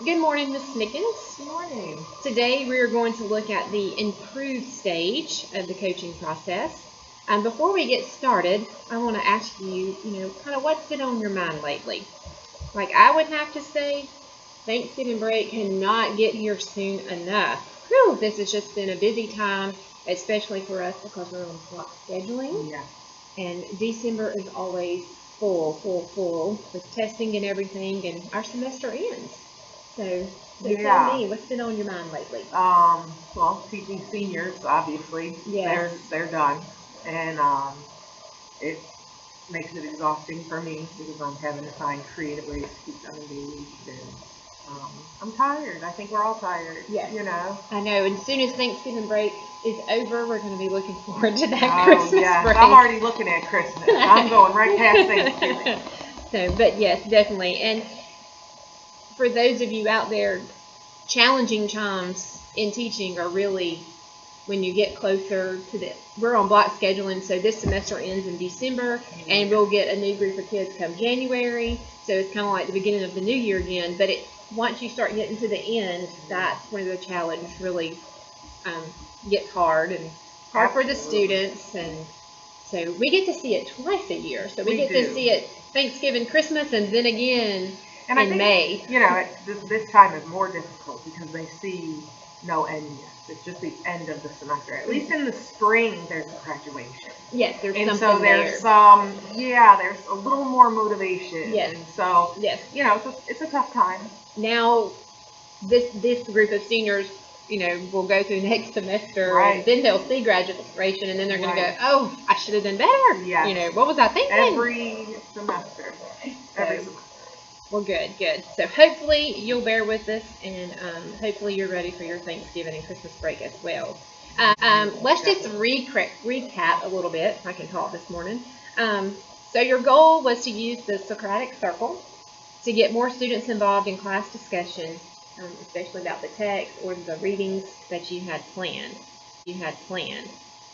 Good morning, Miss Snickens. Good morning. Today we are going to look at the improved stage of the coaching process. And before we get started, I want to ask you, kind of what's been on your mind lately? Like I would have to say, Thanksgiving break cannot get here soon enough. Whew, this has just been a busy time, especially for us because we're on block scheduling. Yeah. And December is always full with testing and everything, and our semester ends. So tell me, what's been on your mind lately? Well, teaching seniors, obviously, Yes. they're done, and it makes it exhausting for me because I'm having to find creative ways to keep them engaged, and I'm tired. I think we're all tired. Yes. You know. I know. And as soon as Thanksgiving break is over, we're going to be looking forward to that Christmas yes. break. I'm already looking at Christmas. I'm going right past Thanksgiving. So, but yes, definitely. And for those of you out there, challenging times in teaching are really when you get closer to we're on block scheduling, so this semester ends in December, and we'll get a new group of kids come January. So it's kind of like the beginning of the new year again. But once you start getting to the end, that's when the challenge really gets hard and hard for the students. And so we get to see it twice a year. So we get to see it Thanksgiving, Christmas, and then again and in May. This time is more difficult because they see no end yet. It's just the end of the semester. At least in the spring, there's a graduation. Yes, there's and something so there's there. There's a little more motivation. Yes. And so, yes. It's a tough time. Now, this group of seniors, will go through next semester, right. And then they'll see graduation, and then they're going to go, oh, I should have done better. Yes. What was I thinking? Every semester. Every semester. Well, good. So hopefully you'll bear with us, and hopefully you're ready for your Thanksgiving and Christmas break as well. Let's just recap a little bit. I can talk this morning. So your goal was to use the Socratic Circle to get more students involved in class discussion, especially about the text or the readings that you had planned.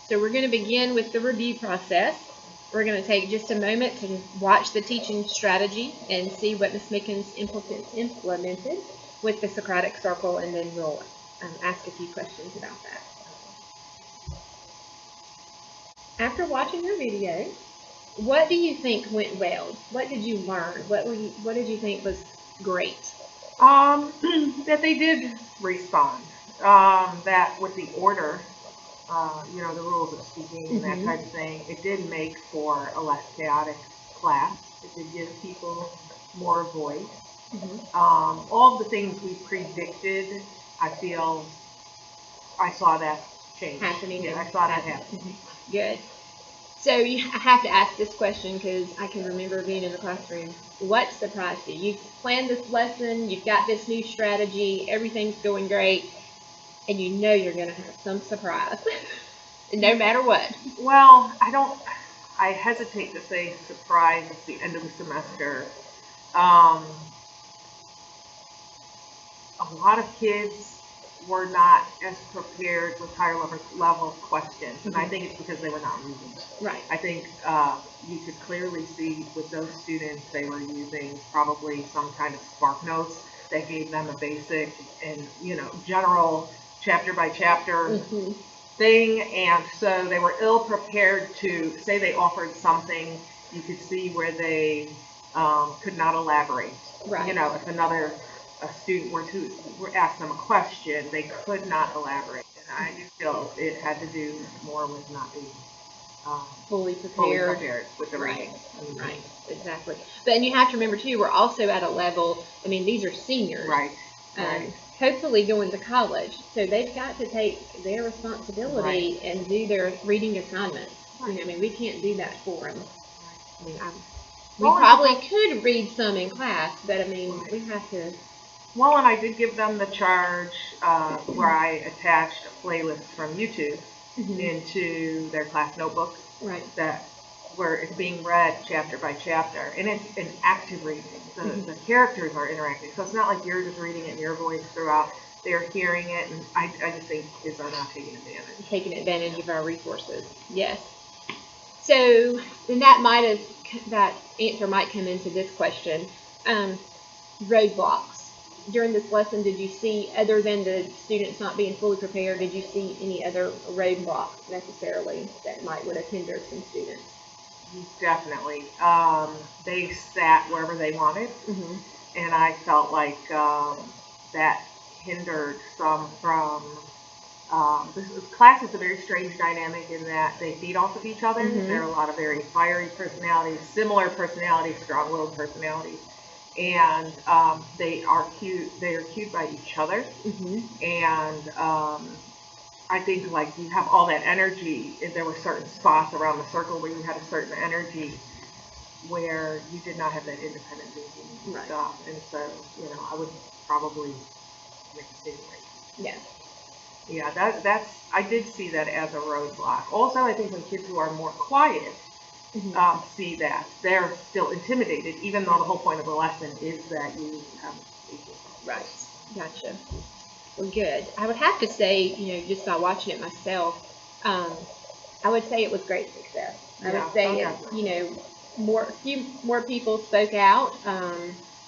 So we're going to begin with the review process. We're going to take just a moment to watch the teaching strategy and see what Ms. Mickens implemented with the Socratic Circle, and then we'll ask a few questions about that. After watching your video, what do you think went well? What did you learn? What did you think was great? That they did respond. That with the order, the rules of speaking and that type of thing, it did make for a less chaotic class. It did give people more voice. All of the things we predicted, I feel I saw that change. Happening. Yeah, I saw that happen. Good. So I have to ask this question because I can remember being in the classroom. What surprised you? You've planned this lesson, you've got this new strategy, everything's going great, and you're going to have some surprise, no matter what. Well, I hesitate to say surprise. It's the end of the semester. A lot of kids were not as prepared with higher level questions, and I think it's because they were not reading. Right. I think you could clearly see with those students they were using probably some kind of Spark Notes that gave them a basic and general chapter by chapter thing, and so they were ill prepared to say they offered something. You could see where they could not elaborate. Right. If a student were ask them a question, they could not elaborate. And I do feel it had to do more with not being fully prepared with the reading. Right, exactly. But you have to remember too, we're also at a level. I mean, these are seniors. Right. Hopefully going to college, so they've got to take their responsibility and do their reading assignments. Right. We can't do that for them. Right. We probably could read some in class, but we have to. Well, and I did give them the charge where I attached a playlist from YouTube into their class notebooks. Right. Where it's being read chapter by chapter, and it's an active reading. The characters are interacting, so it's not like you're just reading it in your voice throughout. They're hearing it, and I just think kids are not taking advantage of our resources. Yes. So then that answer might come into this question. Roadblocks. during this lesson, did you see, other than the students not being fully prepared, did you see any other roadblocks necessarily that would have hindered some students? Definitely. They sat wherever they wanted, Mm-hmm. and I felt like that hindered some from. This class is a very strange dynamic in that they feed off of each other. Mhm. There are a lot of very fiery personalities, similar personalities, strong-willed personalities, and they are cued. They are cued by each other, Mm-hmm. and I think like you have all that energy. And there were certain spots around the circle where you had a certain energy where you did not have that independent thinking Right. stuff, and so I would probably make a statement. Yeah. Yeah, that's I did see that as a roadblock. Also, I think when kids who are more quiet Mm-hmm. see that, they're still intimidated, even though the whole point of the lesson is that you have equal. Right. Gotcha. Well, good. I would have to say, just by watching it myself, I would say it was great success. I Yeah, would say definitely. few more people spoke out.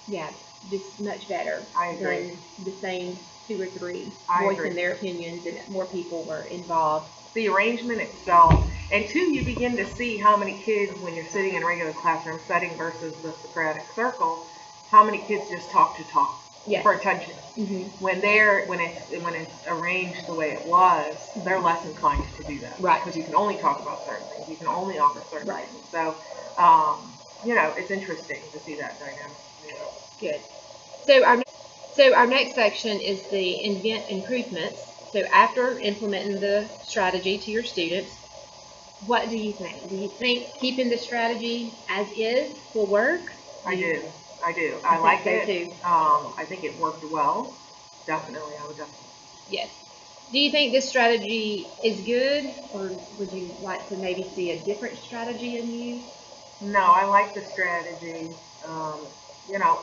Yeah, just much better I agree. than the same two or three I voicing agree. their opinions, and more people were involved. The arrangement itself, and two, you begin to see how many kids, when you're sitting in a regular classroom setting versus the Socratic circle, how many kids just talk to talk Yes. for attention. Mm-hmm. When it's arranged the way it was, they're less inclined to do that. Right. Because you can only talk about certain things. You can only offer certain Right. things. So, it's interesting to see that dynamic. Good. So our next section is the invent improvements. So after implementing the strategy to your students, what do you think? Do you think keeping the strategy as is will work? I do. I think like so it. too. I think it worked well. Definitely, I would definitely. Yes. Do you think this strategy is good, or would you like to maybe see a different strategy in use? No, I like the strategy.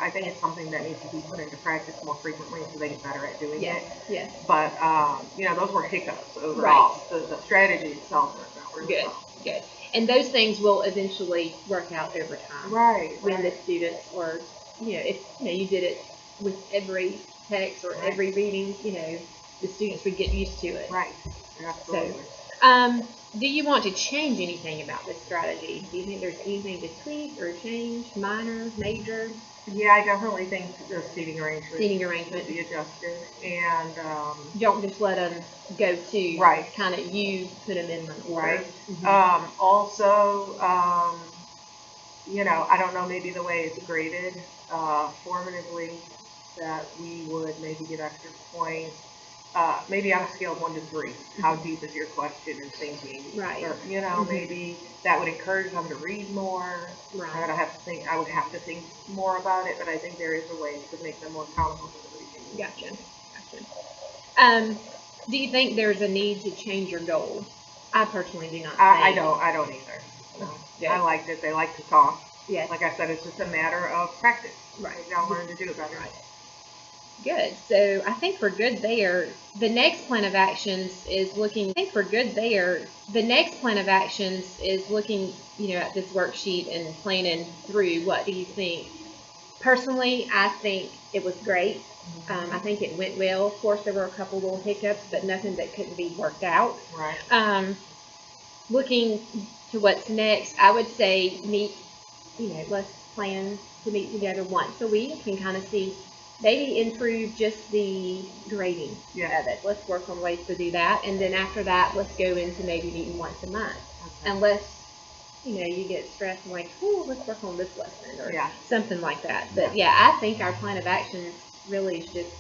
I think it's something that needs to be put into practice more frequently so they get better at doing Yes. it. Yes. But those were hiccups overall. The strategy itself worked out really Good. well. Good. And those things will eventually work out over time. Right. When the Right. students were, if you did it with every text or Right. every reading, the students would get used to it. Right. Absolutely. Do you want to change anything about this strategy? Do you think there's anything to tweak or change, minor, major? Yeah, I definitely think the seating arrangement Seating should be adjusted, and Don't just let them go to Right. kind of you put them in an order. right. Mhm. Also, I don't know, maybe the way it's graded formatively, that we would maybe give extra points. Maybe on a scale of 1 to 3, how deep is your question and thinking? Right. Or, Mhm. maybe that would encourage them to read more. Right. I would have to think more about it, but I think there is a way to make them more accountable for the reading. Gotcha. Do you think there's a need to change your goal? I personally do not. I don't either. No. Good. I liked it. They like to talk. Yes. Like I said, it's just a matter of practice. Right. They gotta learn to do it better. Right. Good. So I think we're good there. The next plan of actions is looking. I think we're good there. The next plan of actions is looking, at this worksheet and planning through. What do you think? Personally, I think it was great. I think it went well. Of course, there were a couple little hiccups, but nothing that couldn't be worked out. Right. Looking to what's next, I would say let's plan to meet together once a week and kind of see, maybe improve just the grading Yeah. of it. Let's work on ways to do that. And then after that, let's go into maybe meeting once a month. Okay. Unless, you get stressed and like, oh, let's work on this lesson or Yeah. something like that. But yeah, I think our plan of actions really is just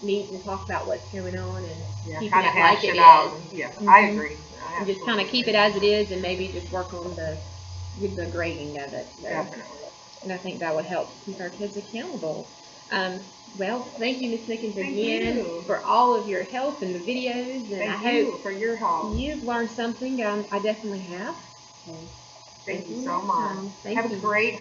meet and talk about what's going on and Yeah, keeping kind of it like hash it it out. is. Yeah, Mhm. I agree. And just kind of keep it as it is and maybe just work on with the grading of it. So, Definitely. and I think that would help keep our kids accountable. Well, thank you, Ms. Nickens, Thank again you. for all of your help in the videos, and Thank I you hope for your help. you've learned something. I definitely have. So, Thank you until so next much. time. Thank Have you. a great